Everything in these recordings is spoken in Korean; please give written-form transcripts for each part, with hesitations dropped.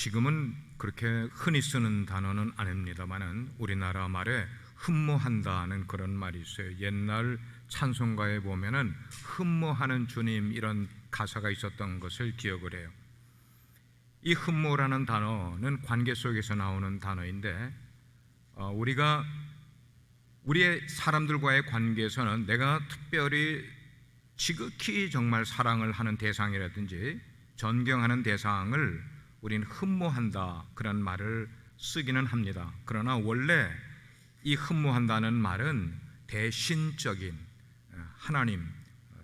지금은 그렇게 흔히 쓰는 단어는 아닙니다만은 우리나라 말에 흠모한다는 그런 말이 있어요. 옛날 찬송가에 보면은 흠모하는 주님 이런 가사가 있었던 것을 기억을 해요. 이 흠모라는 단어는 관계 속에서 나오는 단어인데 우리가 우리의 사람들과의 관계에서는 내가 특별히 지극히 정말 사랑을 하는 대상이라든지 존경하는 대상을 우리는 흠모한다 그런 말을 쓰기는 합니다. 그러나 원래 이 흠모한다는 말은 대신적인 하나님,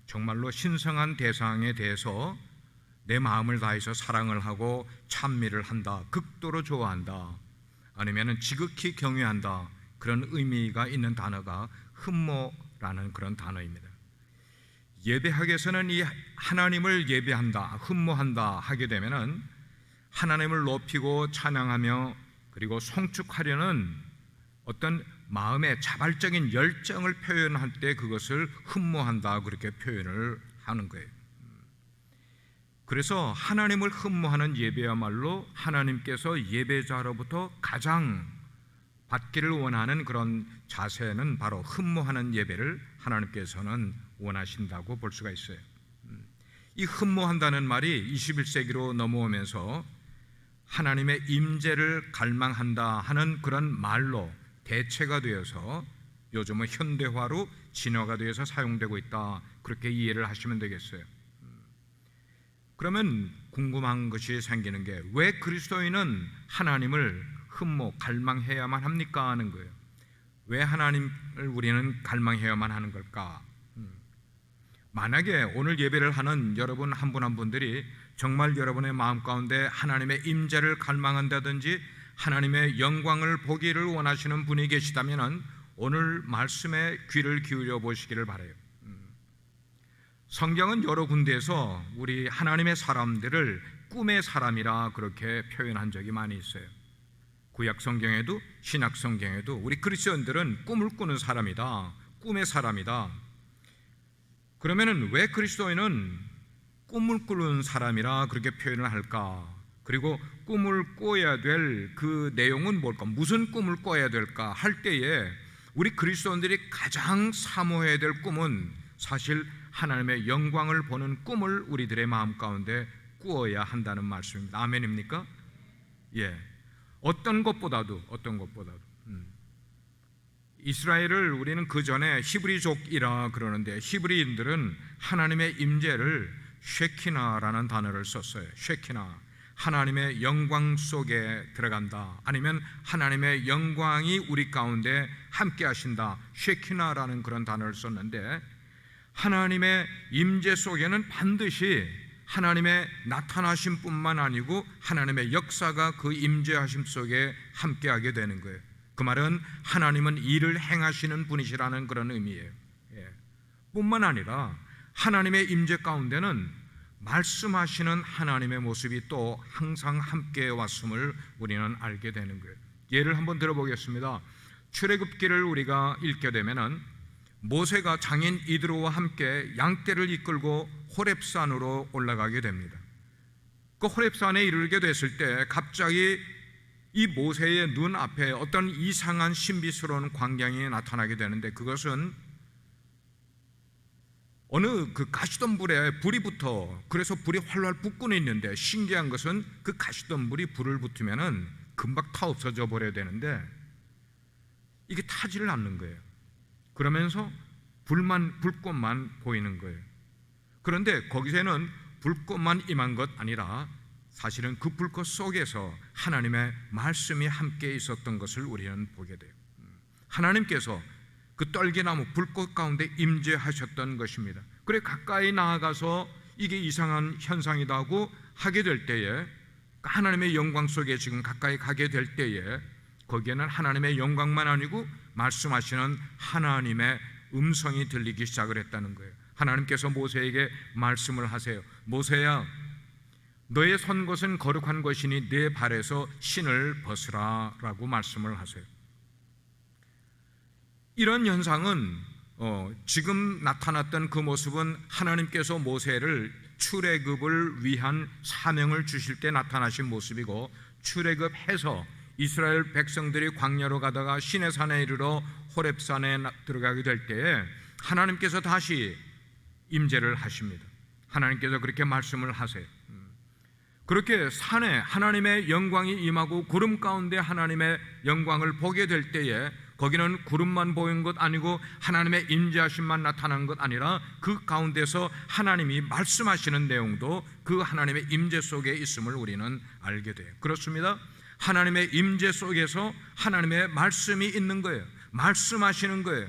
정말로 신성한 대상에 대해서 내 마음을 다해서 사랑을 하고 찬미를 한다, 극도로 좋아한다, 아니면 지극히 경외한다, 그런 의미가 있는 단어가 흠모라는 그런 단어입니다. 예배학에서는 이 하나님을 예배한다, 흠모한다 하게 되면은 하나님을 높이고 찬양하며 그리고 송축하려는 어떤 마음의 자발적인 열정을 표현할 때 그것을 흠모한다 그렇게 표현을 하는 거예요. 그래서 하나님을 흠모하는 예배야말로 하나님께서 예배자로부터 가장 받기를 원하는 그런 자세는 바로 흠모하는 예배를 하나님께서는 원하신다고 볼 수가 있어요. 이 흠모한다는 말이 21세기로 넘어오면서 하나님의 임재를 갈망한다 하는 그런 말로 대체가 되어서 요즘은 현대화로 진화가 되어서 사용되고 있다, 그렇게 이해를 하시면 되겠어요. 그러면 궁금한 것이 생기는 게 왜 그리스도인은 하나님을 흠모, 갈망해야만 합니까 하는 거예요. 왜 하나님을 우리는 갈망해야만 하는 걸까? 만약에 오늘 예배를 하는 여러분 한 분 한 분들이 정말 여러분의 마음 가운데 하나님의 임재를 갈망한다든지 하나님의 영광을 보기를 원하시는 분이 계시다면 오늘 말씀에 귀를 기울여 보시기를 바라요. 성경은 여러 군데에서 우리 하나님의 사람들을 꿈의 사람이라 그렇게 표현한 적이 많이 있어요. 구약 성경에도 신약 성경에도 우리 그리스도인들은 꿈을 꾸는 사람이다, 꿈의 사람이다. 그러면은 왜 그리스도인은 꿈을 꾸는 사람이라 그렇게 표현을 할까? 그리고 꿈을 꿔야 될 그 내용은 뭘까? 무슨 꿈을 꿔야 될까? 할 때에 우리 그리스도인들이 가장 사모해야 될 꿈은 사실 하나님의 영광을 보는 꿈을 우리들의 마음 가운데 꾸어야 한다는 말씀입니다. 아멘입니까? 예. 어떤 것보다도 이스라엘을 우리는 그 전에 히브리족이라 그러는데 히브리인들은 하나님의 임재를 쉐키나라는 단어를 썼어요. 쉐키나, 하나님의 영광 속에 들어간다, 아니면 하나님의 영광이 우리 가운데 함께 하신다, 쉐키나라는 그런 단어를 썼는데 하나님의 임재 속에는 반드시 하나님의 나타나심뿐만 아니고 하나님의 역사가 그 임재하심 속에 함께하게 되는 거예요. 그 말은 하나님은 일을 행하시는 분이시라는 그런 의미예요. 뿐만 아니라 하나님의 임재 가운데는 말씀하시는 하나님의 모습이 또 항상 함께 왔음을 우리는 알게 되는 거예요. 예를 한번 들어보겠습니다. 출애굽기를 우리가 읽게 되면은 모세가 장인 이드로와 함께 양떼를 이끌고 호렙산으로 올라가게 됩니다. 그 호렙산에 이르게 됐을 때 갑자기 이 모세의 눈 앞에 어떤 이상한 신비스러운 광경이 나타나게 되는데 그것은 어느 그 가시덤불에 불이 붙어, 그래서 불이 활활 붙고는 있는데 신기한 것은 그 가시덤불이 불을 붙으면은 금방 타 없어져 버려야 되는데 이게 타지를 않는 거예요. 그러면서 불꽃만 보이는 거예요. 그런데 거기서는 불꽃만 임한 것 아니라 사실은 그 불꽃 속에서 하나님의 말씀이 함께 있었던 것을 우리는 보게 돼요. 하나님께서 그 떨기나무 불꽃 가운데 임재하셨던 것입니다. 그래 가까이 나아가서 이게 이상한 현상이다 하고 하게 될 때에 하나님의 영광 속에 지금 가까이 가게 될 때에 거기에는 하나님의 영광만 아니고 말씀하시는 하나님의 음성이 들리기 시작을 했다는 거예요. 하나님께서 모세에게 말씀을 하세요. 모세야, 너의 선 것은 거룩한 것이니 내 발에서 신을 벗으라 라고 말씀을 하세요. 이런 현상은 지금 나타났던 그 모습은 하나님께서 모세를 출애굽을 위한 사명을 주실 때 나타나신 모습이고 출애굽해서 이스라엘 백성들이 광야로 가다가 시내산에 이르러 호렙산에 들어가게 될 때에 하나님께서 다시 임재를 하십니다. 하나님께서 그렇게 말씀을 하세요. 그렇게 산에 하나님의 영광이 임하고 구름 가운데 하나님의 영광을 보게 될 때에 거기는 구름만 보인 것 아니고 하나님의 임재하심만 나타난 것 아니라 그 가운데서 하나님이 말씀하시는 내용도 그 하나님의 임재 속에 있음을 우리는 알게 돼요. 그렇습니다. 하나님의 임재 속에서 하나님의 말씀이 있는 거예요. 말씀하시는 거예요.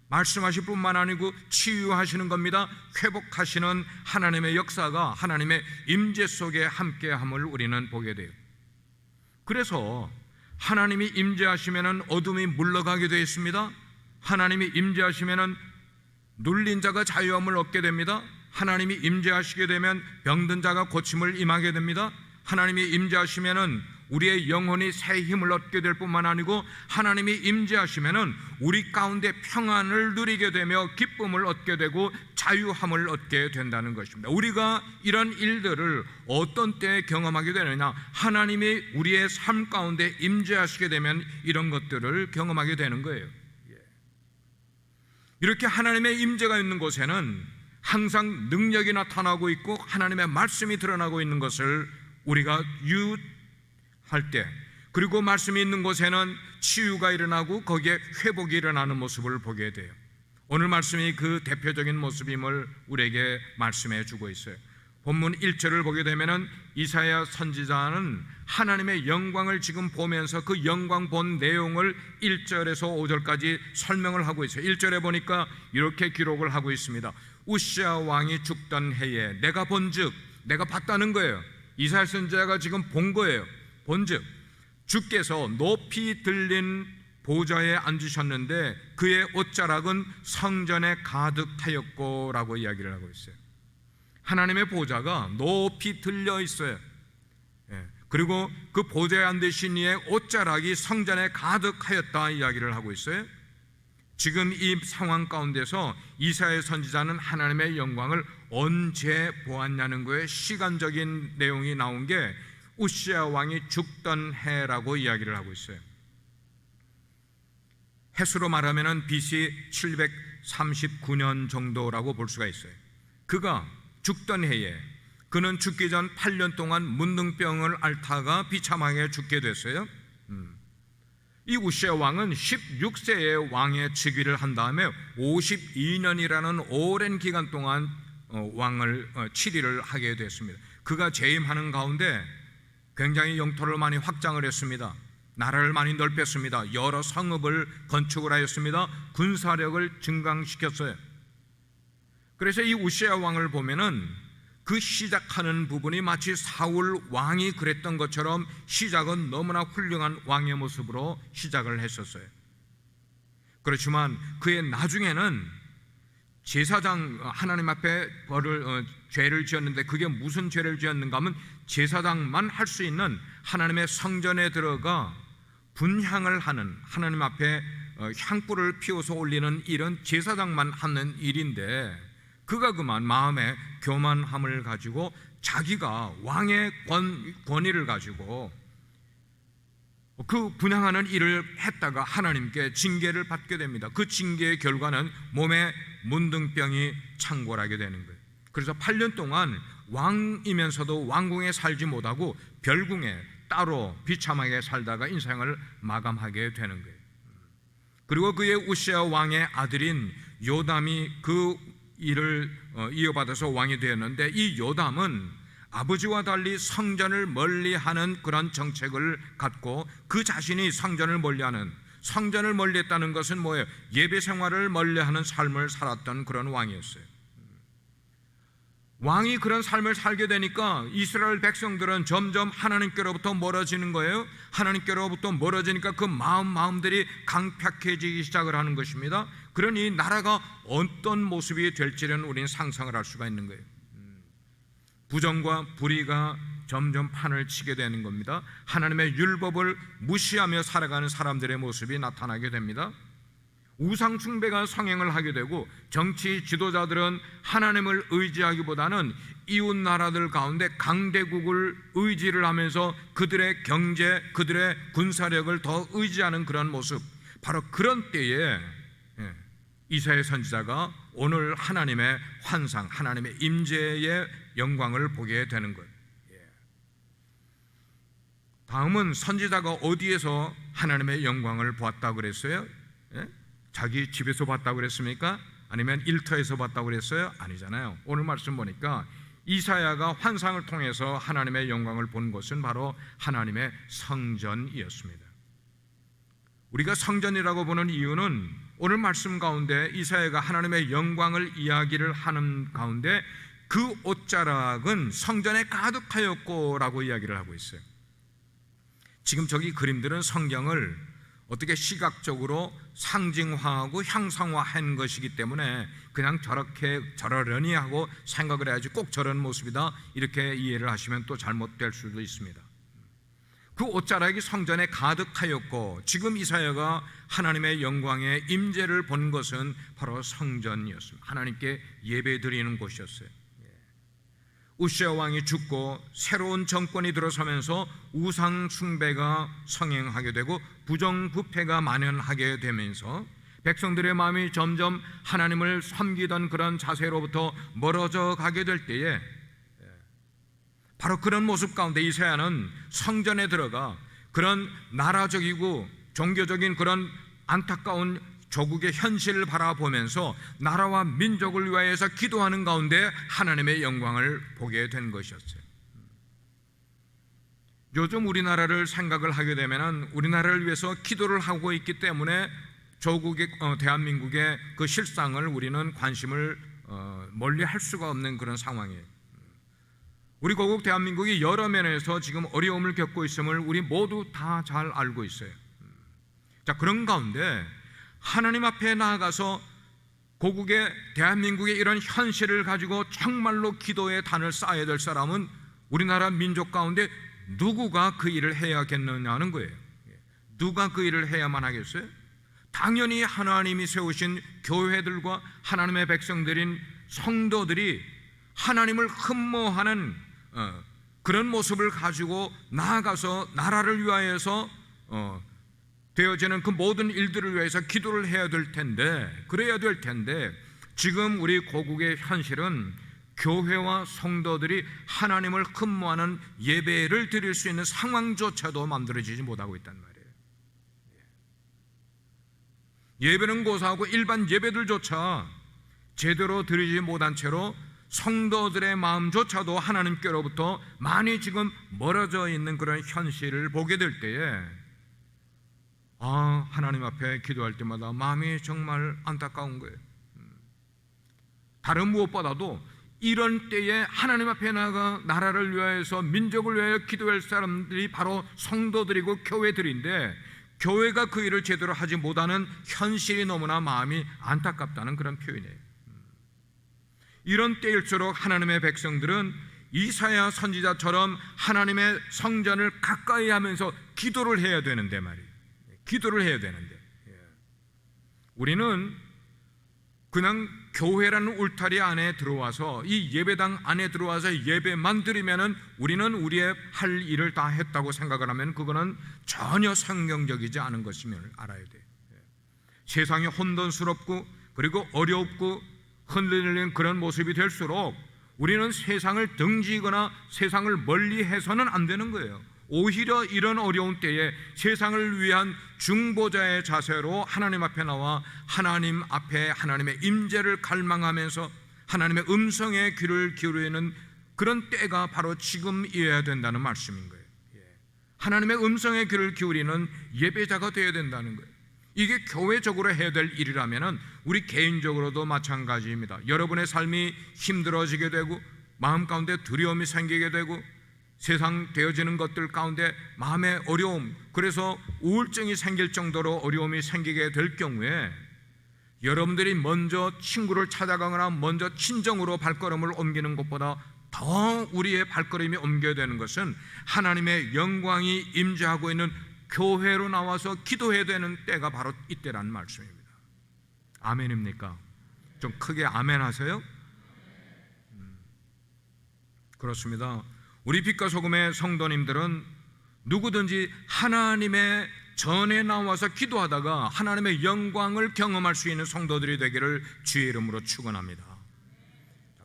말씀하실 뿐만 아니고 치유하시는 겁니다. 회복하시는 하나님의 역사가 하나님의 임재 속에 함께함을 우리는 보게 돼요. 그래서 하나님이 임재하시면은 어둠이 물러가게 되어 있습니다. 하나님이 임재하시면은 눌린 자가 자유함을 얻게 됩니다. 하나님이 임재하시게 되면 병든 자가 고침을 임하게 됩니다. 하나님이 임재하시면은 우리의 영혼이 새 힘을 얻게 될 뿐만 아니고 하나님이 임재하시면은 우리 가운데 평안을 누리게 되며 기쁨을 얻게 되고 자유함을 얻게 된다는 것입니다. 우리가 이런 일들을 어떤 때에 경험하게 되느냐? 하나님이 우리의 삶 가운데 임재하시게 되면 이런 것들을 경험하게 되는 거예요. 이렇게 하나님의 임재가 있는 곳에는 항상 능력이 나타나고 있고 하나님의 말씀이 드러나고 있는 것을 우리가 할 때, 그리고 말씀이 있는 곳에는 치유가 일어나고 거기에 회복이 일어나는 모습을 보게 돼요. 오늘 말씀이 그 대표적인 모습임을 우리에게 말씀해 주고 있어요. 본문 1절을 보게 되면은 이사야 선지자는 하나님의 영광을 지금 보면서 그 영광 본 내용을 1절에서 5절까지 설명을 하고 있어요. 1절에 보니까 이렇게 기록을 하고 있습니다. 우시아 왕이 죽던 해에 내가 본즉, 내가 봤다는 거예요. 이사야 선지자가 지금 본 거예요. 본즉 주께서 높이 들린 보좌에 앉으셨는데 그의 옷자락은 성전에 가득하였고 라고 이야기를 하고 있어요. 하나님의 보좌가 높이 들려 있어요. 그리고 그 보좌에 앉으신 이의 옷자락이 성전에 가득하였다 이야기를 하고 있어요. 지금 이 상황 가운데서 이사야 선지자는 하나님의 영광을 언제 보았냐는 거에 시간적인 내용이 나온 게 우시아 왕이 죽던 해라고 이야기를 하고 있어요. 해수로 말하면 BC 739년 정도라고 볼 수가 있어요. 그가 죽던 해에 그는 죽기 전 8년 동안 문둥병을 앓다가 비참하게 죽게 됐어요. 이 우시아 왕은 16세에 왕의 즉위를 한 다음에 52년이라는 오랜 기간 동안 왕을 치리를 하게 됐습니다. 그가 재임하는 가운데 굉장히 영토를 많이 확장을 했습니다. 나라를 많이 넓혔습니다. 여러 성읍을 건축을 하였습니다. 군사력을 증강시켰어요. 그래서 이 우시아 왕을 보면은 그 시작하는 부분이 마치 사울 왕이 그랬던 것처럼 시작은 너무나 훌륭한 왕의 모습으로 시작을 했었어요. 그렇지만 그의 나중에는 제사장, 하나님 앞에 죄를 지었는데 그게 무슨 죄를 지었는가 하면 제사장만 할 수 있는 하나님의 성전에 들어가 분향을 하는, 하나님 앞에 향불을 피워서 올리는 일은 제사장만 하는 일인데 그가 그만 마음에 교만함을 가지고 자기가 왕의 권위를 가지고 그 분향하는 일을 했다가 하나님께 징계를 받게 됩니다. 그 징계의 결과는 몸에 문둥병이 창궐하게 되는 거예요. 그래서 8년 동안 왕이면서도 왕궁에 살지 못하고 별궁에 따로 비참하게 살다가 인생을 마감하게 되는 거예요. 그리고 그의 우시아 왕의 아들인 요담이 그 일을 이어받아서 왕이 되었는데 이 요담은 아버지와 달리 성전을 멀리하는 그런 정책을 갖고 그 자신이 성전을 멀리하는, 성전을 멀리했다는 것은 뭐예요? 예배 생활을 멀리하는 삶을 살았던 그런 왕이었어요. 왕이 그런 삶을 살게 되니까 이스라엘 백성들은 점점 하나님께로부터 멀어지는 거예요. 하나님께로부터 멀어지니까 그 마음들이 강팍해지기 시작을 하는 것입니다. 그러니 나라가 어떤 모습이 될지는 우리는 상상을 할 수가 있는 거예요. 부정과 불의가 점점 판을 치게 되는 겁니다. 하나님의 율법을 무시하며 살아가는 사람들의 모습이 나타나게 됩니다. 우상 숭배가 성행을 하게 되고 정치 지도자들은 하나님을 의지하기보다는 이웃 나라들 가운데 강대국을 의지를 하면서 그들의 경제, 그들의 군사력을 더 의지하는 그런 모습, 바로 그런 때에 이사야 선지자가 오늘 하나님의 환상, 하나님의 임재의 영광을 보게 되는 거예요. 다음은 선지자가 어디에서 하나님의 영광을 보았다고 그랬어요? 자기 집에서 봤다고 그랬습니까? 아니면 일터에서 봤다고 그랬어요? 아니잖아요. 오늘 말씀 보니까 이사야가 환상을 통해서 하나님의 영광을 본 것은 바로 하나님의 성전이었습니다. 우리가 성전이라고 보는 이유는 오늘 말씀 가운데 이사야가 하나님의 영광을 이야기를 하는 가운데 그 옷자락은 성전에 가득하였고라고 이야기를 하고 있어요. 지금 저기 그림들은 성경을 어떻게 시각적으로 상징화하고 형상화한 것이기 때문에 그냥 저렇게 저러려니 하고 생각을 해야지 꼭 저런 모습이다 이렇게 이해를 하시면 또 잘못될 수도 있습니다. 그 옷자락이 성전에 가득하였고 지금 이사야가 하나님의 영광의 임재를 본 것은 바로 성전이었습니다. 하나님께 예배드리는 곳이었어요. 우시아 왕이 죽고 새로운 정권이 들어서면서 우상 숭배가 성행하게 되고 부정부패가 만연하게 되면서 백성들의 마음이 점점 하나님을 섬기던 그런 자세로부터 멀어져 가게 될 때에 바로 그런 모습 가운데 이사야는 성전에 들어가 그런 나라적이고 종교적인 그런 안타까운 조국의 현실을 바라보면서 나라와 민족을 위하여서 기도하는 가운데 하나님의 영광을 보게 된 것이었어요. 요즘 우리나라를 생각을 하게 되면 우리나라를 위해서 기도를 하고 있기 때문에 조국의 대한민국의 그 실상을 우리는 관심을 멀리 할 수가 없는 그런 상황이에요. 우리 고국 대한민국이 여러 면에서 지금 어려움을 겪고 있음을 우리 모두 다 잘 알고 있어요. 자, 그런 가운데 하나님 앞에 나아가서 고국의 대한민국의 이런 현실을 가지고 정말로 기도의 단을 쌓아야 될 사람은 우리나라 민족 가운데 누구가 그 일을 해야겠느냐는 거예요. 누가 그 일을 해야만 하겠어요? 당연히 하나님이 세우신 교회들과 하나님의 백성들인 성도들이 하나님을 흠모하는 그런 모습을 가지고 나아가서 나라를 위하여서 되어지는 그 모든 일들을 위해서 기도를 해야 될 텐데, 그래야 될 텐데 지금 우리 고국의 현실은 교회와 성도들이 하나님을 흠모하는 예배를 드릴 수 있는 상황조차도 만들어지지 못하고 있단 말이에요. 예배는 고사하고 일반 예배들조차 제대로 드리지 못한 채로 성도들의 마음조차도 하나님께로부터 많이 지금 멀어져 있는 그런 현실을 보게 될 때에 하나님 앞에 기도할 때마다 마음이 정말 안타까운 거예요. 다른 무엇보다도 이런 때에 하나님 앞에 나가 나라를 위하여서 민족을 위하여 기도할 사람들이 바로 성도들이고 교회들인데 교회가 그 일을 제대로 하지 못하는 현실이 너무나 마음이 안타깝다는 그런 표현이에요. 이런 때일수록 하나님의 백성들은 이사야 선지자처럼 하나님의 성전을 가까이 하면서 기도를 해야 되는데 말이에요. 기도를 해야 되는데 우리는 그냥 교회라는 울타리 안에 들어와서 이 예배당 안에 들어와서 예배만 드리면은 우리는 우리의 할 일을 다 했다고 생각을 하면 그거는 전혀 성경적이지 않은 것임을 알아야 돼요. 세상이 혼돈스럽고 그리고 어렵고 흔들리는 그런 모습이 될수록 우리는 세상을 등지거나 세상을 멀리해서는 안 되는 거예요. 오히려 이런 어려운 때에 세상을 위한 중보자의 자세로 하나님 앞에 나와 하나님 앞에 하나님의 임재를 갈망하면서 하나님의 음성에 귀를 기울이는 그런 때가 바로 지금이어야 된다는 말씀인 거예요. 하나님의 음성에 귀를 기울이는 예배자가 되어야 된다는 거예요. 이게 교회적으로 해야 될 일이라면 우리 개인적으로도 마찬가지입니다. 여러분의 삶이 힘들어지게 되고 마음 가운데 두려움이 생기게 되고 세상 되어지는 것들 가운데 마음의 어려움, 그래서 우울증이 생길 정도로 어려움이 생기게 될 경우에 여러분들이 먼저 친구를 찾아가거나 먼저 친정으로 발걸음을 옮기는 것보다 더 우리의 발걸음이 옮겨야 되는 것은 하나님의 영광이 임재하고 있는 교회로 나와서 기도해야 되는 때가 바로 이때라는 말씀입니다. 아멘입니까? 좀 크게 아멘 하세요? 그렇습니다. 우리 빛과 소금의 성도님들은 누구든지 하나님의 전에 나와서 기도하다가 하나님의 영광을 경험할 수 있는 성도들이 되기를 주의 이름으로 축원합니다.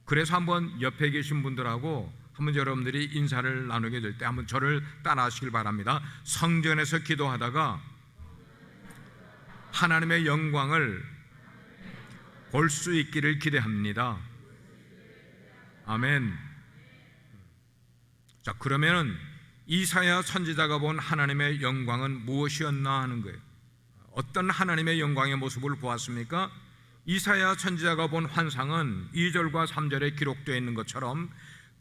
그래서 한번 옆에 계신 분들하고 한번 여러분들이 인사를 나누게 될 때 한번 저를 따라 하시길 바랍니다. 성전에서 기도하다가 하나님의 영광을 볼 수 있기를 기대합니다. 아멘. 자, 그러면은 이사야 선지자가 본 하나님의 영광은 무엇이었나 하는 거예요. 어떤 하나님의 영광의 모습을 보았습니까? 이사야 선지자가 본 환상은 2절과 3절에 기록되어 있는 것처럼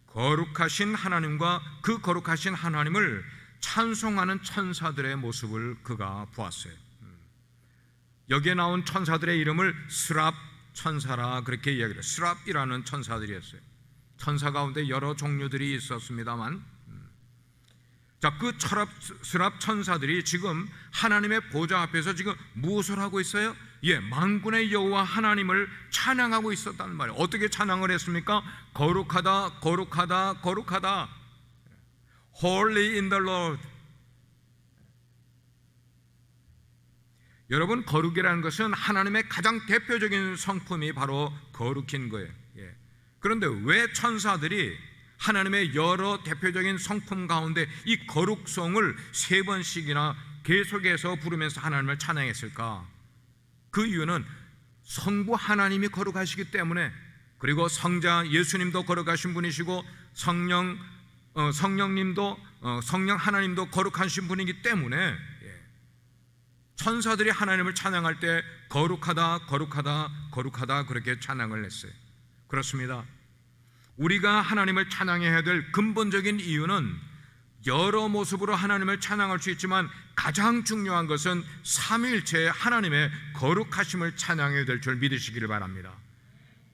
거룩하신 하나님과 그 거룩하신 하나님을 찬송하는 천사들의 모습을 그가 보았어요. 여기에 나온 천사들의 이름을 스랍 천사라 그렇게 이야기를 해요. 스랍이라는 천사들이었어요. 천사 가운데 여러 종류들이 있었습니다만, 자, 그 스랍 천사들이 지금 하나님의 보좌 앞에서 지금 무엇을 하고 있어요? 만군의 여호와 하나님을 찬양하고 있었다는 말이에요. 어떻게 찬양을 했습니까? 거룩하다, 거룩하다, 거룩하다. Holy in the Lord. 여러분, 거룩이라는 것은 하나님의 가장 대표적인 성품이 바로 거룩인 거예요. 그런데 왜 천사들이 하나님의 여러 대표적인 성품 가운데 이 거룩성을 3번씩이나 계속해서 부르면서 하나님을 찬양했을까? 그 이유는 성부 하나님이 거룩하시기 때문에, 그리고 성자 예수님도 거룩하신 분이시고 성령님도 성령 하나님도 거룩하신 분이기 때문에 천사들이 하나님을 찬양할 때 거룩하다, 거룩하다, 거룩하다 그렇게 찬양을 했어요. 그렇습니다. 우리가 하나님을 찬양해야 될 근본적인 이유는 여러 모습으로 하나님을 찬양할 수 있지만 가장 중요한 것은 삼위일체의 하나님의 거룩하심을 찬양해야 될 줄 믿으시기를 바랍니다.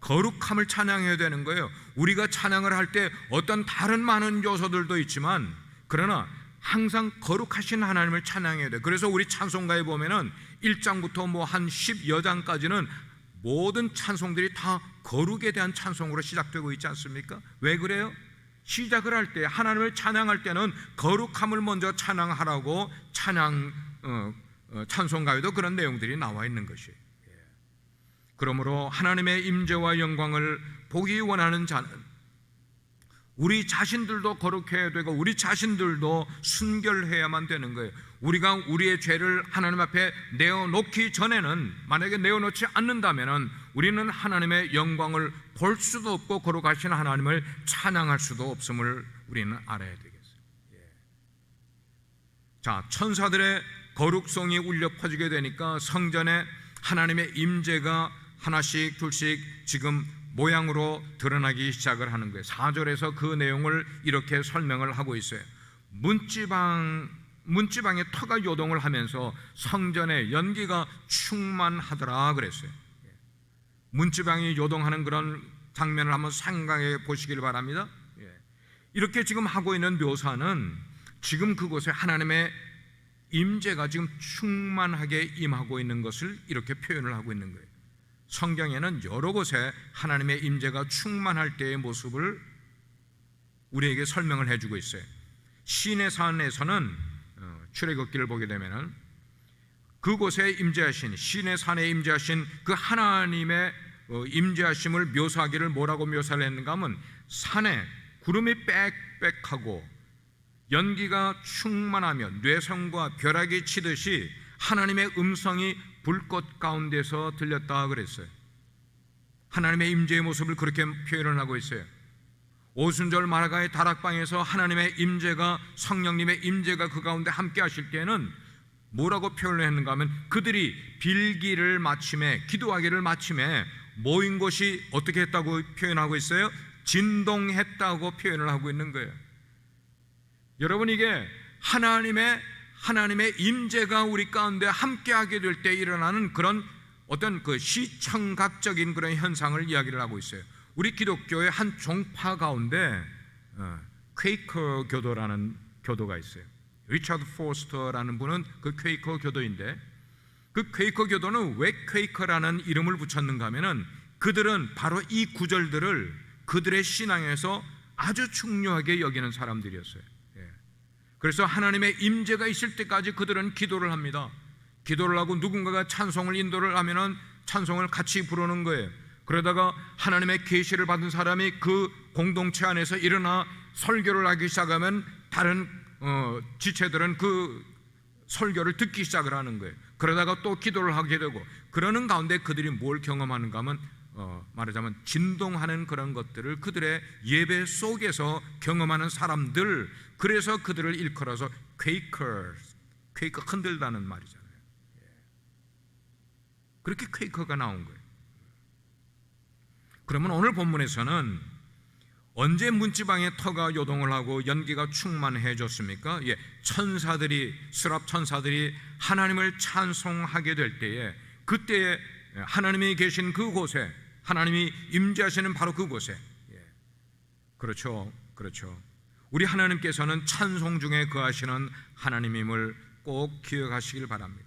거룩함을 찬양해야 되는 거예요. 우리가 찬양을 할 때 어떤 다른 많은 요소들도 있지만 그러나 항상 거룩하신 하나님을 찬양해야 돼. 그래서 우리 찬송가에 보면은 1장부터 한 10여 장까지는 모든 찬송들이 다 거룩에 대한 찬송으로 시작되고 있지 않습니까? 왜 그래요? 시작을 할 때, 하나님을 찬양할 때는 거룩함을 먼저 찬양하라고 찬송가에도 그런 내용들이 나와 있는 것이에요. 그러므로 하나님의 임재와 영광을 보기 원하는 자는 우리 자신들도 거룩해야 되고 우리 자신들도 순결해야만 되는 거예요. 우리가 우리의 죄를 하나님 앞에 내어놓기 전에는, 만약에 내어놓지 않는다면 우리는 하나님의 영광을 볼 수도 없고 거룩하신 하나님을 찬양할 수도 없음을 우리는 알아야 되겠어요. 자, 천사들의 거룩성이 울려 퍼지게 되니까 성전에 하나님의 임재가 하나씩 둘씩 지금 모양으로 드러나기 시작을 하는 거예요. 4절에서 그 내용을 이렇게 설명을 하고 있어요. 문지방의 터가 요동을 하면서 성전에 연기가 충만하더라 그랬어요. 문지방이 요동하는 그런 장면을 한번 생각해 보시길 바랍니다. 이렇게 지금 하고 있는 묘사는 지금 그곳에 하나님의 임재가 지금 충만하게 임하고 있는 것을 이렇게 표현을 하고 있는 거예요. 성경에는 여러 곳에 하나님의 임재가 충만할 때의 모습을 우리에게 설명을 해주고 있어요. 시내산에서는 출애굽기를 보게 되면은 그곳에 임재하신, 시내산에 임재하신 그 하나님의 임재하심을 묘사하기를 뭐라고 묘사를 했는가 하면 산에 구름이 빽빽하고 연기가 충만하며 뇌성과 벼락이 치듯이 하나님의 음성이 불꽃 가운데서 들렸다 그랬어요. 하나님의 임재의 모습을 그렇게 표현을 하고 있어요. 오순절 마라가의 다락방에서 하나님의 임재가, 성령님의 임재가 그 가운데 함께 하실 때는 뭐라고 표현을 했는가 하면 그들이 빌기를 마침에, 기도하기를 마침에 모인 곳이 어떻게 했다고 표현하고 있어요? 진동했다고 표현을 하고 있는 거예요. 여러분, 이게 하나님의 임재가 우리 가운데 함께하게 될 때 일어나는 그런 어떤 그 시청각적인 그런 현상을 이야기를 하고 있어요. 우리 기독교의 한 종파 가운데 퀘이커 교도라는 교도가 있어요. 리차드 포스터라는 분은 그 퀘이커 교도인데, 그 퀘이커 교도는 왜 퀘이커라는 이름을 붙였는가 하면은 그들은 바로 이 구절들을 그들의 신앙에서 아주 중요하게 여기는 사람들이었어요. 그래서 하나님의 임재가 있을 때까지 그들은 기도를 합니다. 기도를 하고 누군가가 찬송을 인도를 하면은 찬송을 같이 부르는 거예요. 그러다가 하나님의 계시를 받은 사람이 그 공동체 안에서 일어나 설교를 하기 시작하면 다른 지체들은 그 설교를 듣기 시작을 하는 거예요. 그러다가 또 기도를 하게 되고, 그러는 가운데 그들이 뭘 경험하는가 하면 말하자면 진동하는 그런 것들을 그들의 예배 속에서 경험하는 사람들, 그래서 그들을 일컬어서 퀘이커 흔들다는 말이잖아요. 그렇게 퀘이커가 나온 거예요. 그러면 오늘 본문에서는 언제 문지방에 터가 요동을 하고 연기가 충만해졌습니까? 천사들이, 스랍 천사들이 하나님을 찬송하게 될 때에, 그때에 하나님이 계신 그곳에, 하나님이 임재하시는 바로 그곳에, 그렇죠. 우리 하나님께서는 찬송 중에 거하시는 하나님임을 꼭 기억하시길 바랍니다.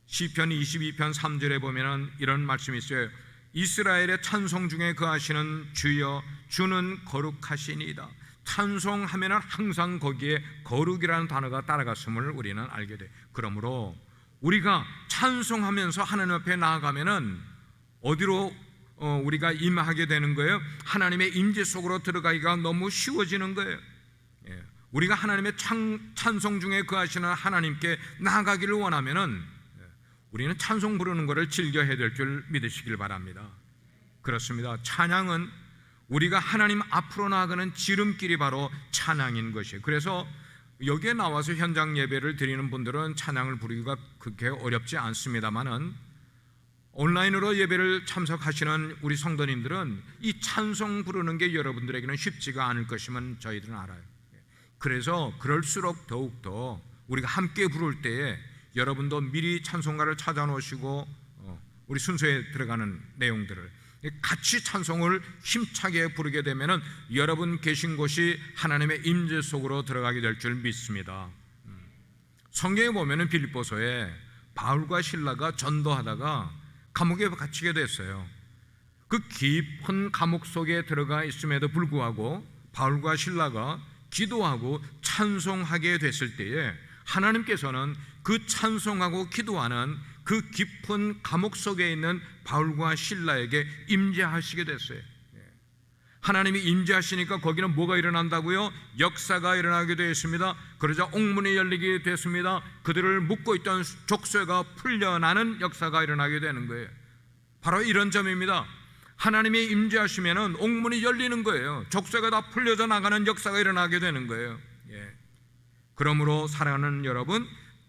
시편 22편 3절에 보면 이런 말씀이 있어요. 이스라엘의 찬송 중에 거하시는 주여, 주는 거룩하시니이다. 찬송하면 항상 거기에 거룩이라는 단어가 따라갔음을 우리는 알게 돼. 그러므로 우리가 찬송하면서 하나님 앞에 나아가면은 어디로 우리가 임하게 되는 거예요? 하나님의 임재 속으로 들어가기가 너무 쉬워지는 거예요. 우리가 하나님의 찬송 중에 거하시는 하나님께 나아가기를 원하면은 우리는 찬송 부르는 것을 즐겨 해야 될 줄 믿으시길 바랍니다. 그렇습니다. 찬양은 우리가 하나님 앞으로 나아가는 지름길이 바로 찬양인 것이에요. 그래서 여기에 나와서 현장 예배를 드리는 분들은 찬양을 부르기가 그렇게 어렵지 않습니다만은 온라인으로 예배를 참석하시는 우리 성도님들은 이 찬송 부르는 게 여러분들에게는 쉽지가 않을 것임은 저희들은 알아요. 그래서 그럴수록 더욱더 우리가 함께 부를 때에 여러분도 미리 찬송가를 찾아 놓으시고 우리 순서에 들어가는 내용들을 같이 찬송을 힘차게 부르게 되면은 여러분 계신 곳이 하나님의 임재 속으로 들어가게 될 줄 믿습니다. 성경에 보면은 빌립보서에 바울과 실라가 전도하다가 감옥에 갇히게 됐어요. 그 깊은 감옥 속에 들어가 있음에도 불구하고 바울과 실라가 기도하고 찬송하게 됐을 때에 하나님께서는 그 찬송하고 기도하는 그 깊은 감옥 속에 있는 바울과 실라에게 임재하시게 됐어요. 하나님이 임재하시니까 거기는 뭐가 일어난다고요? 역사가 일어나게 되었습니다. 그러자 옥문이 열리게 됐습니다. 그들을 묶고 있던 족쇄가 풀려나는 역사가 일어나게 되는 거예요. 바로 이런 점입니다. 하나님이 임재하시면은 옥문이 열리는 거예요. 족쇄가 다 풀려져 나가는 역사가 일어나게 되는 거예요. 그러므로 사랑하는 여러분,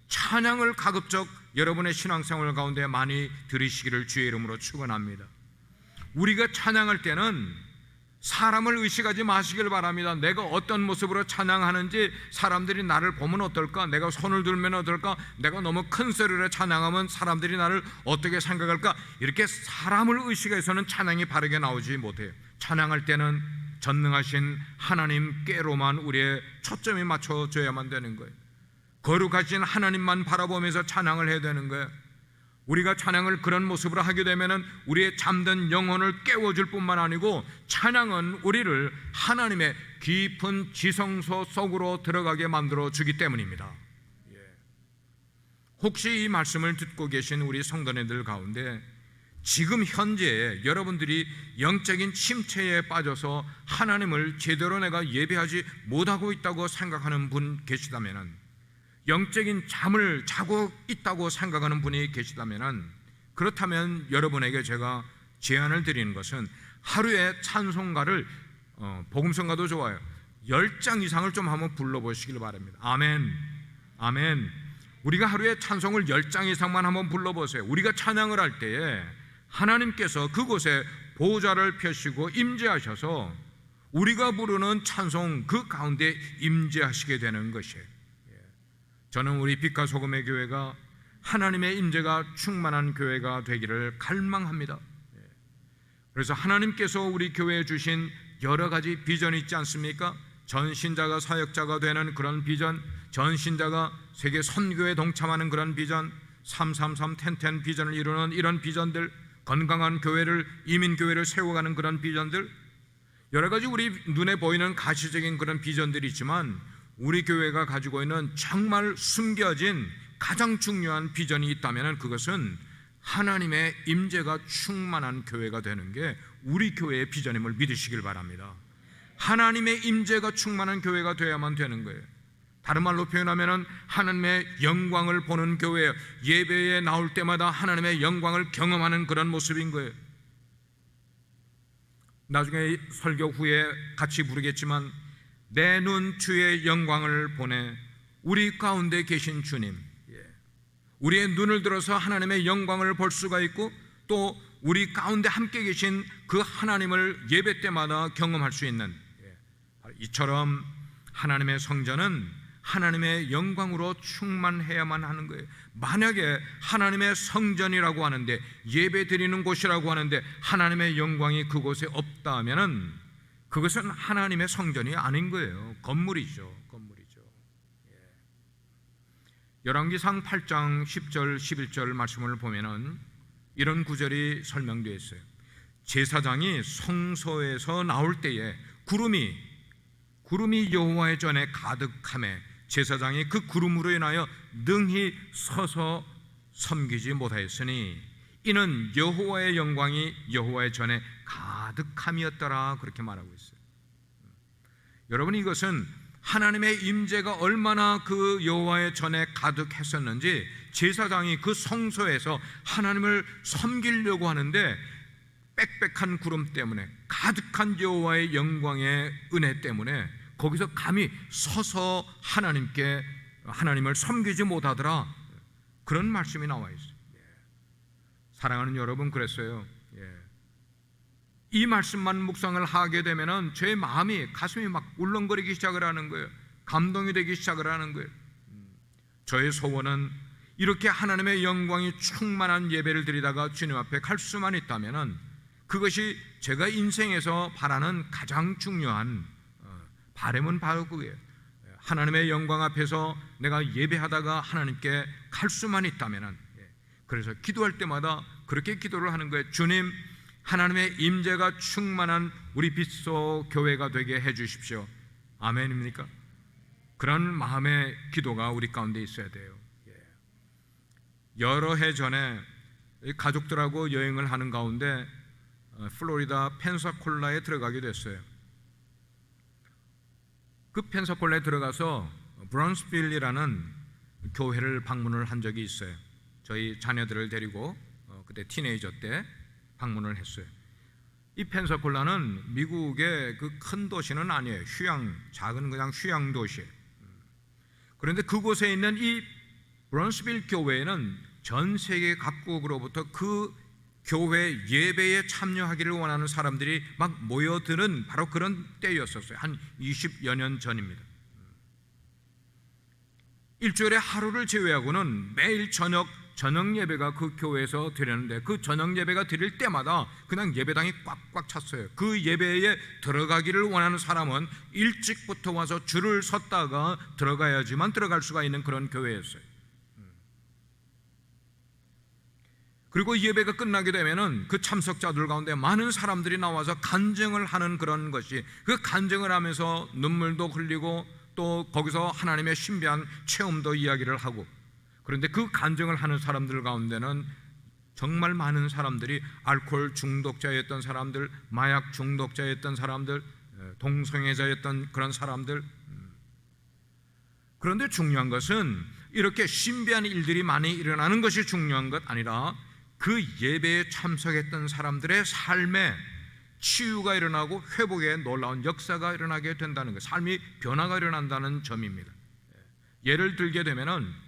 찬양을 가급적 여러분의 신앙생활 가운데 많이 들으시기를 주의 이름으로 축원합니다. 우리가 찬양할 때는 사람을 의식하지 마시길 바랍니다. 내가 어떤 모습으로 찬양하는지 사람들이 나를 보면 어떨까? 내가 손을 들면 어떨까? 내가 너무 큰 소리로 찬양하면 사람들이 나를 어떻게 생각할까? 이렇게 사람을 의식해서는 찬양이 바르게 나오지 못해요. 찬양할 때는 전능하신 하나님께로만 우리의 초점이 맞춰져야만 되는 거예요. 거룩하신 하나님만 바라보면서 찬양을 해야 되는 거예요. 우리가 찬양을 그런 모습으로 하게 되면 우리의 잠든 영혼을 깨워줄 뿐만 아니고 찬양은 우리를 하나님의 깊은 지성소 속으로 들어가게 만들어 주기 때문입니다. 혹시 이 말씀을 듣고 계신 우리 성도님들 가운데 지금 현재 여러분들이 영적인 침체에 빠져서 하나님을 제대로 내가 예배하지 못하고 있다고 생각하는 분 계시다면, 영적인 잠을 자고 있다고 생각하는 분이 계시다면, 그렇다면 여러분에게 제가 제안을 드리는 것은 하루에 찬송가를 복음성가도 좋아요, 10장 이상을 좀 한번 불러보시길 바랍니다. 아멘. 아멘. 우리가 하루에 찬송을 10장 이상만 한번 불러보세요. 우리가 찬양을 할 때에 하나님께서 그곳에 보좌를 펴시고 임재하셔서 우리가 부르는 찬송 그 가운데 임재하시게 되는 것이에요. 저는 우리 빛과 소금의 교회가 하나님의 임재가 충만한 교회가 되기를 갈망합니다. 그래서 하나님께서 우리 교회에 주신 여러 가지 비전이 있지 않습니까? 전신자가 사역자가 되는 그런 비전, 전신자가 세계 선교에 동참하는 그런 비전, 333 1010 비전을 이루는 이런 비전들, 건강한 교회를, 이민교회를 세워가는 그런 비전들, 여러 가지 우리 눈에 보이는 가시적인 그런 비전들이 있지만 우리 교회가 가지고 있는 정말 숨겨진 가장 중요한 비전이 있다면 그것은 하나님의 임재가 충만한 교회가 되는 게 우리 교회의 비전임을 믿으시길 바랍니다. 하나님의 임재가 충만한 교회가 되어야만 되는 거예요. 다른 말로 표현하면 하나님의 영광을 보는 교회, 예배에 나올 때마다 하나님의 영광을 경험하는 그런 모습인 거예요. 나중에 설교 후에 같이 부르겠지만 내 눈 주의 영광을 보내, 우리 가운데 계신 주님, 우리의 눈을 들어서 하나님의 영광을 볼 수가 있고 또 우리 가운데 함께 계신 그 하나님을 예배 때마다 경험할 수 있는, 이처럼 하나님의 성전은 하나님의 영광으로 충만해야만 하는 거예요. 만약에 하나님의 성전이라고 하는데, 예배 드리는 곳이라고 하는데 하나님의 영광이 그곳에 없다 하면은 그것은 하나님의 성전이 아닌 거예요. 건물이죠. 열왕기상 8장 10절 11절 말씀을 보면은 이런 구절이 설명되어 있어요. 제사장이 성소에서 나올 때에 구름이 여호와의 전에 가득하매 제사장이 그 구름으로 인하여 능히 서서 섬기지 못하였으니 이는 여호와의 영광이 여호와의 전에 가득함이었더라, 그렇게 말하고 있어요. 여러분, 이것은 하나님의 임재가 얼마나 그 여호와의 전에 가득했었는지, 제사장이 그 성소에서 하나님을 섬기려고 하는데 빽빽한 구름 때문에, 가득한 여호와의 영광의 은혜 때문에 거기서 감히 서서 하나님을 섬기지 못하더라, 그런 말씀이 나와 있어요. 사랑하는 여러분, 그랬어요. 이 말씀만 묵상을 하게 되면은 제 마음이, 가슴이 막 울렁거리기 시작을 하는 거예요. 감동이 되기 시작을 하는 거예요. 저의 소원은 이렇게 하나님의 영광이 충만한 예배를 드리다가 주님 앞에 갈 수만 있다면은 그것이 제가 인생에서 바라는 가장 중요한 바람은 바로 그거예요. 하나님의 영광 앞에서 내가 예배하다가 하나님께 갈 수만 있다면은, 그래서 기도할 때마다 그렇게 기도를 하는 거예요. 주님, 하나님의 임재가 충만한 우리 빗소 교회가 되게 해주십시오. 아멘입니까? 그런 마음의 기도가 우리 가운데 있어야 돼요. 여러 해 전에 가족들하고 여행을 하는 가운데 플로리다 펜사콜라에 들어가게 됐어요. 그 펜사콜라에 들어가서 브런스빌이라는 교회를 방문을 한 적이 있어요. 저희 자녀들을 데리고 그때 티네이저 때 방문을 했어요. 이 펜사콜라는 미국의 그 큰 도시는 아니에요. 작은 그냥 휴양 도시. 그런데 그곳에 있는 이 브런스빌 교회에는 전 세계 각국으로부터 그 교회 예배에 참여하기를 원하는 사람들이 막 모여드는 바로 그런 때였었어요. 한 20여 년 전입니다. 일주일에 하루를 제외하고는 매일 저녁 예배가 그 교회에서 드렸는데, 그 저녁 예배가 드릴 때마다 그냥 예배당이 꽉꽉 찼어요. 그 예배에 들어가기를 원하는 사람은 일찍부터 와서 줄을 섰다가 들어가야지만 들어갈 수가 있는 그런 교회였어요. 그리고 예배가 끝나게 되면은 그 참석자들 가운데 많은 사람들이 나와서 간증을 하는 그런 것이, 그 간증을 하면서 눈물도 흘리고 또 거기서 하나님의 신비한 체험도 이야기를 하고, 그런데 그 간증을 하는 사람들 가운데는 정말 많은 사람들이 알코올 중독자였던 사람들, 마약 중독자였던 사람들, 동성애자였던 그런 사람들. 그런데 중요한 것은 이렇게 신비한 일들이 많이 일어나는 것이 중요한 것 아니라 그 예배에 참석했던 사람들의 삶에 치유가 일어나고 회복의 놀라운 역사가 일어나게 된다는 것, 삶이 변화가 일어난다는 점입니다. 예를 들게 되면은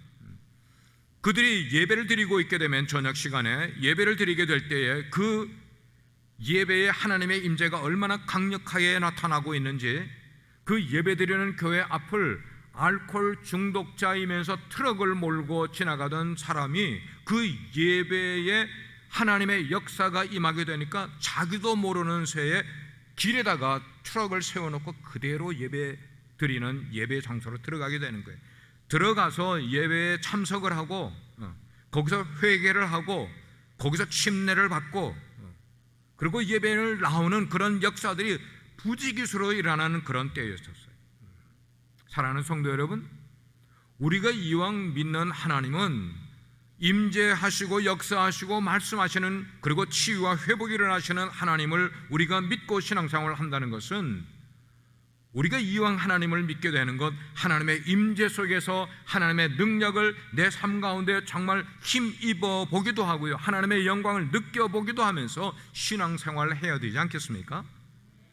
그들이 예배를 드리고 있게 되면, 저녁 시간에 예배를 드리게 될 때에 그 예배에 하나님의 임재가 얼마나 강력하게 나타나고 있는지, 그 예배 드리는 교회 앞을 알코올 중독자이면서 트럭을 몰고 지나가던 사람이 그 예배에 하나님의 역사가 임하게 되니까 자기도 모르는 새에 길에다가 트럭을 세워놓고 그대로 예배 드리는 예배 장소로 들어가게 되는 거예요. 들어가서 예배에 참석을 하고 거기서 회개를 하고 거기서 침례를 받고 그리고 예배를 나오는 그런 역사들이 부지기수로 일어나는 그런 때였었어요. 사랑하는 성도 여러분, 우리가 이왕 믿는 하나님은 임재하시고 역사하시고 말씀하시는, 그리고 치유와 회복이 일어나시는 하나님을 우리가 믿고 신앙생활을 한다는 것은, 우리가 이왕 하나님을 믿게 되는 것, 하나님의 임재 속에서 하나님의 능력을 내 삶 가운데 정말 힘입어 보기도 하고요, 하나님의 영광을 느껴보기도 하면서 신앙생활을 해야 되지 않겠습니까?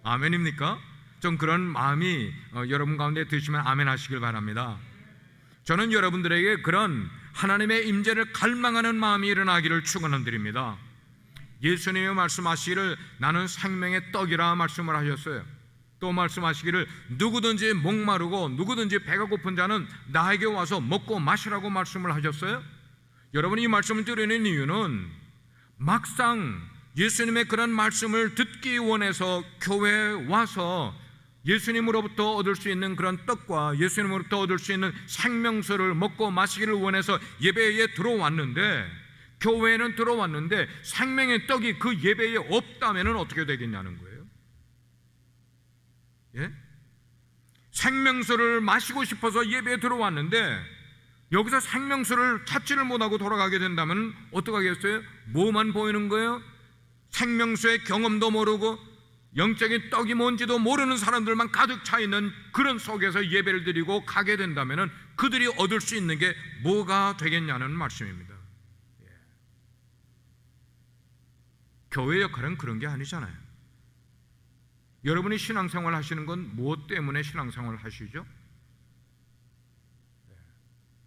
아멘입니까? 좀 그런 마음이 여러분 가운데 드시면 아멘 하시길 바랍니다. 저는 여러분들에게 그런 하나님의 임재를 갈망하는 마음이 일어나기를 축원드립니다. 예수님이 말씀하시기를 나는 생명의 떡이라 말씀을 하셨어요. 또 말씀하시기를 누구든지 목마르고 누구든지 배가 고픈 자는 나에게 와서 먹고 마시라고 말씀을 하셨어요. 여러분이 이 말씀을 드리는 이유는 막상 예수님의 그런 말씀을 듣기 원해서 교회에 와서 예수님으로부터 얻을 수 있는 그런 떡과 예수님으로부터 얻을 수 있는 생명수를 먹고 마시기를 원해서 예배에 들어왔는데, 교회에는 들어왔는데 생명의 떡이 그 예배에 없다면 어떻게 되겠냐는 거예요. 예? 생명수를 마시고 싶어서 예배에 들어왔는데 여기서 생명수를 찾지를 못하고 돌아가게 된다면 어떡하겠어요? 뭐만 보이는 거예요? 생명수의 경험도 모르고 영적인 떡이 뭔지도 모르는 사람들만 가득 차 있는 그런 속에서 예배를 드리고 가게 된다면 그들이 얻을 수 있는 게 뭐가 되겠냐는 말씀입니다. 교회 역할은 그런 게 아니잖아요. 여러분이 신앙생활 하시는 건 무엇 때문에 신앙생활을 하시죠?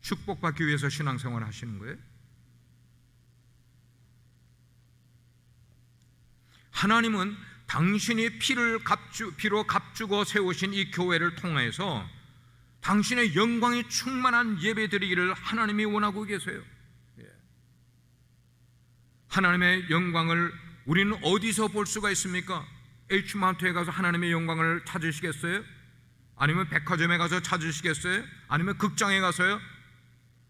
축복받기 위해서 신앙생활 하시는 거예요? 하나님은 당신이 피로 값주고 세우신 이 교회를 통해서 당신의 영광이 충만한 예배 드리기를 하나님이 원하고 계세요. 하나님의 영광을 우리는 어디서 볼 수가 있습니까? H마트에 가서 하나님의 영광을 찾으시겠어요? 아니면 백화점에 가서 찾으시겠어요? 아니면 극장에 가서요?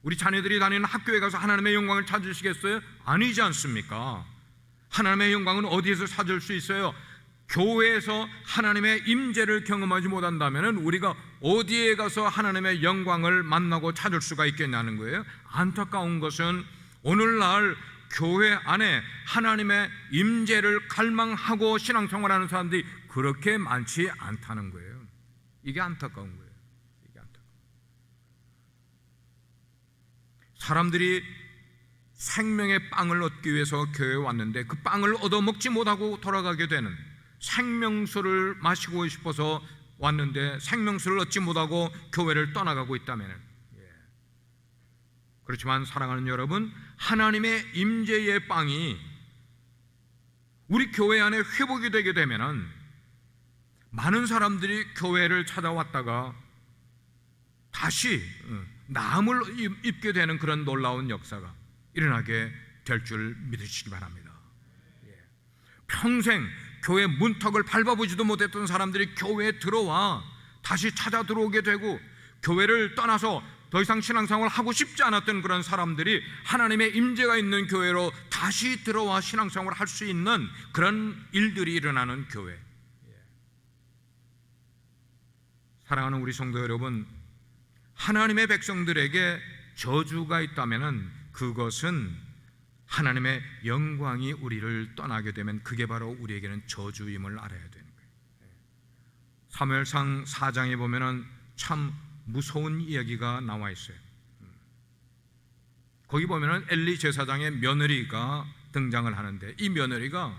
우리 자녀들이 다니는 학교에 가서 하나님의 영광을 찾으시겠어요? 아니지 않습니까? 하나님의 영광은 어디에서 찾을 수 있어요? 교회에서 하나님의 임재를 경험하지 못한다면 우리가 어디에 가서 하나님의 영광을 만나고 찾을 수가 있겠냐는 거예요. 안타까운 것은 오늘날 교회 안에 하나님의 임재를 갈망하고 신앙생활하는 사람들이 그렇게 많지 않다는 거예요. 이게 안타까운 거예요. 이게 안타까워. 사람들이 생명의 빵을 얻기 위해서 교회에 왔는데 그 빵을 얻어먹지 못하고 돌아가게 되는, 생명수를 마시고 싶어서 왔는데 생명수를 얻지 못하고 교회를 떠나가고 있다면, 그렇지만 사랑하는 여러분, 하나님의 임재의 빵이 우리 교회 안에 회복이 되게 되면 많은 사람들이 교회를 찾아왔다가 다시 나음을 입게 되는 그런 놀라운 역사가 일어나게 될 줄 믿으시기 바랍니다. 평생 교회 문턱을 밟아보지도 못했던 사람들이 교회에 들어와 다시 찾아 들어오게 되고, 교회를 떠나서 더 이상 신앙생활을 하고 싶지 않았던 그런 사람들이 하나님의 임재가 있는 교회로 다시 들어와 신앙생활을 할 수 있는 그런 일들이 일어나는 교회. 사랑하는 우리 성도 여러분, 하나님의 백성들에게 저주가 있다면 그것은 하나님의 영광이 우리를 떠나게 되면 그게 바로 우리에게는 저주임을 알아야 되는 거예요. 사무엘상 4장에 보면은 참 무서운 이야기가 나와 있어요. 거기 보면은 엘리 제사장의 며느리가 등장을 하는데, 이 며느리가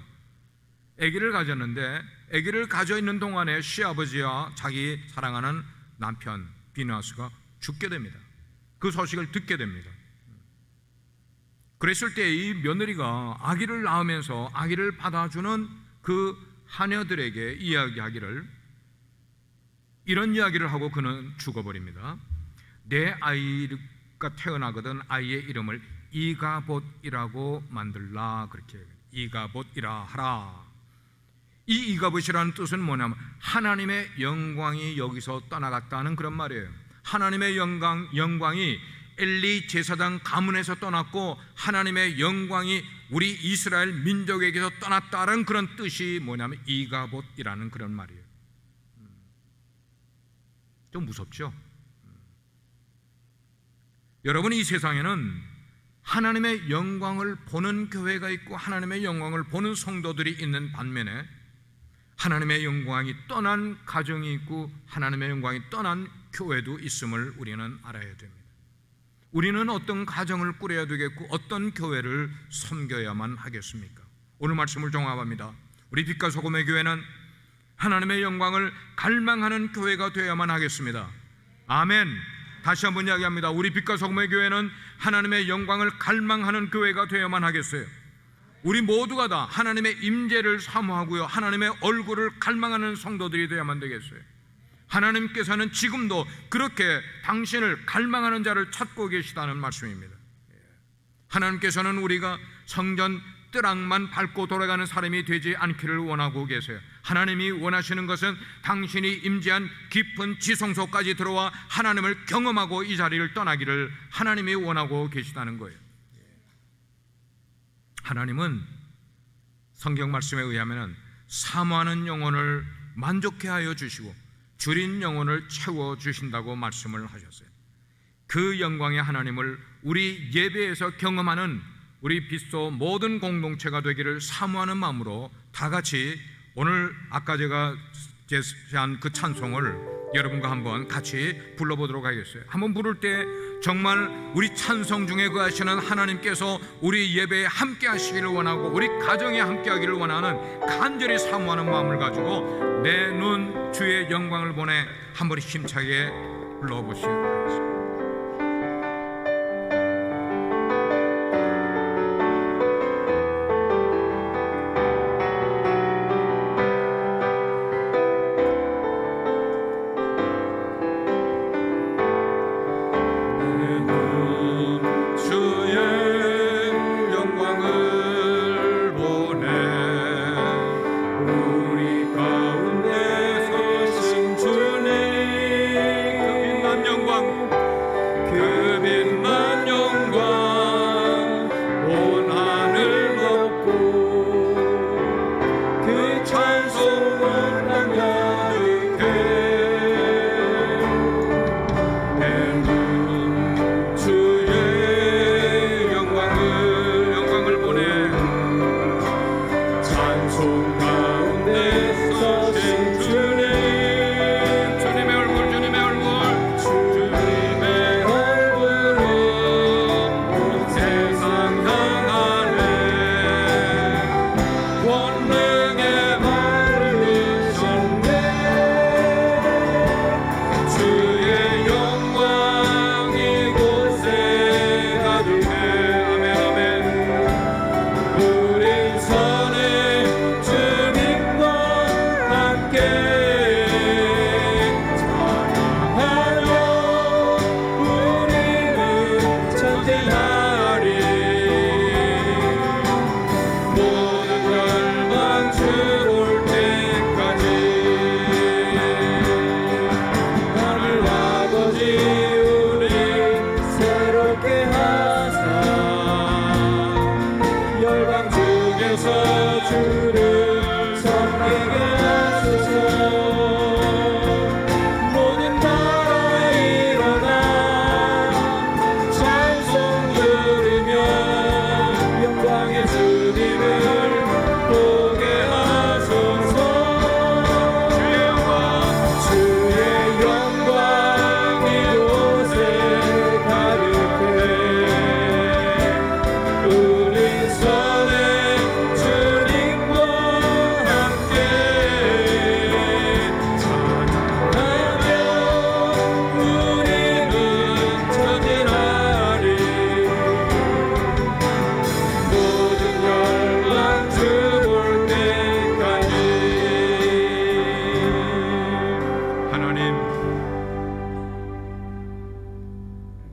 아기를 가졌는데 아기를 가져 있는 동안에 시아버지와 자기 사랑하는 남편 비느하스가 죽게 됩니다. 그 소식을 듣게 됩니다. 그랬을 때 이 며느리가 아기를 낳으면서 아기를 받아주는 그 하녀들에게 이야기하기를, 이런 이야기를 하고 그는 죽어버립니다. 내 아이가 태어나거든 아이의 이름을 이가봇이라고 만들라, 그렇게 이가봇이라 하라. 이 이가봇이라는 뜻은 뭐냐면 하나님의 영광이 여기서 떠나갔다는 그런 말이에요. 하나님의 영광이 엘리 제사장 가문에서 떠났고 하나님의 영광이 우리 이스라엘 민족에게서 떠났다는 그런 뜻이 뭐냐면 이가봇이라는 그런 말이에요. 좀 무섭죠? 여러분, 이 세상에는 하나님의 영광을 보는 교회가 있고 하나님의 영광을 보는 성도들이 있는 반면에 하나님의 영광이 떠난 가정이 있고 하나님의 영광이 떠난 교회도 있음을 우리는 알아야 됩니다. 우리는 어떤 가정을 꾸려야 되겠고 어떤 교회를 섬겨야만 하겠습니까? 오늘 말씀을 종합합니다. 우리 빛과 소금의 교회는 하나님의 영광을 갈망하는 교회가 되어야만 하겠습니다. 아멘. 다시 한번 이야기합니다. 우리 빛과 소금의 교회는 하나님의 영광을 갈망하는 교회가 되어야만 하겠어요. 우리 모두가 다 하나님의 임재를 사모하고요, 하나님의 얼굴을 갈망하는 성도들이 되어야만 되겠어요. 하나님께서는 지금도 그렇게 당신을 갈망하는 자를 찾고 계시다는 말씀입니다. 하나님께서는 우리가 성전 뜰악만 밟고 돌아가는 사람이 되지 않기를 원하고 계세요. 하나님이 원하시는 것은 당신이 임재한 깊은 지성소까지 들어와 하나님을 경험하고 이 자리를 떠나기를 하나님이 원하고 계시다는 거예요. 하나님은 성경 말씀에 의하면 사모하는 영혼을 만족해 하여 주시고 줄인 영혼을 채워주신다고 말씀을 하셨어요. 그 영광의 하나님을 우리 예배에서 경험하는 우리 빛소 모든 공동체가 되기를 사모하는 마음으로 다 같이 오늘 아까 제가 제시한 그 찬송을 여러분과 한번 같이 불러보도록 하겠어요. 한번 부를 때 정말 우리 찬송 중에 거하시는 하나님께서 우리 예배에 함께 하시기를 원하고 우리 가정에 함께 하기를 원하는 간절히 사모하는 마음을 가지고 내 눈 주의 영광을 보내 한번 힘차게 불러보시기 바랍니다.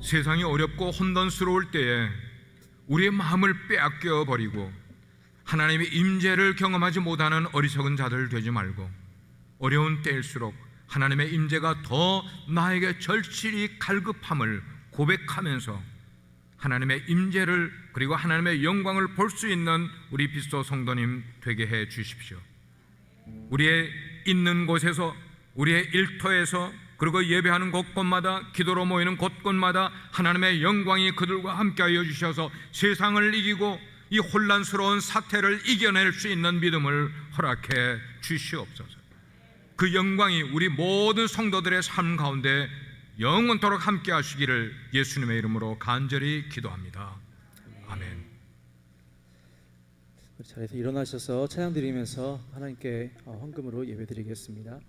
세상이 어렵고 혼돈스러울 때에 우리의 마음을 빼앗겨 버리고 하나님의 임재를 경험하지 못하는 어리석은 자들 되지 말고 어려운 때일수록 하나님의 임재가 더 나에게 절실히 갈급함을 고백하면서 하나님의 임재를 그리고 하나님의 영광을 볼 수 있는 우리 비스도 성도님 되게 해 주십시오. 우리의 있는 곳에서, 우리의 일터에서, 그리고 예배하는 곳곳마다, 기도로 모이는 곳곳마다 하나님의 영광이 그들과 함께하여 주셔서 세상을 이기고 이 혼란스러운 사태를 이겨낼 수 있는 믿음을 허락해 주시옵소서. 그 영광이 우리 모든 성도들의 삶 가운데 영원토록 함께 하시기를 예수님의 이름으로 간절히 기도합니다. 아멘. 자리에서 일어나셔서 찬양 드리면서 하나님께 헌금으로 예배드리겠습니다.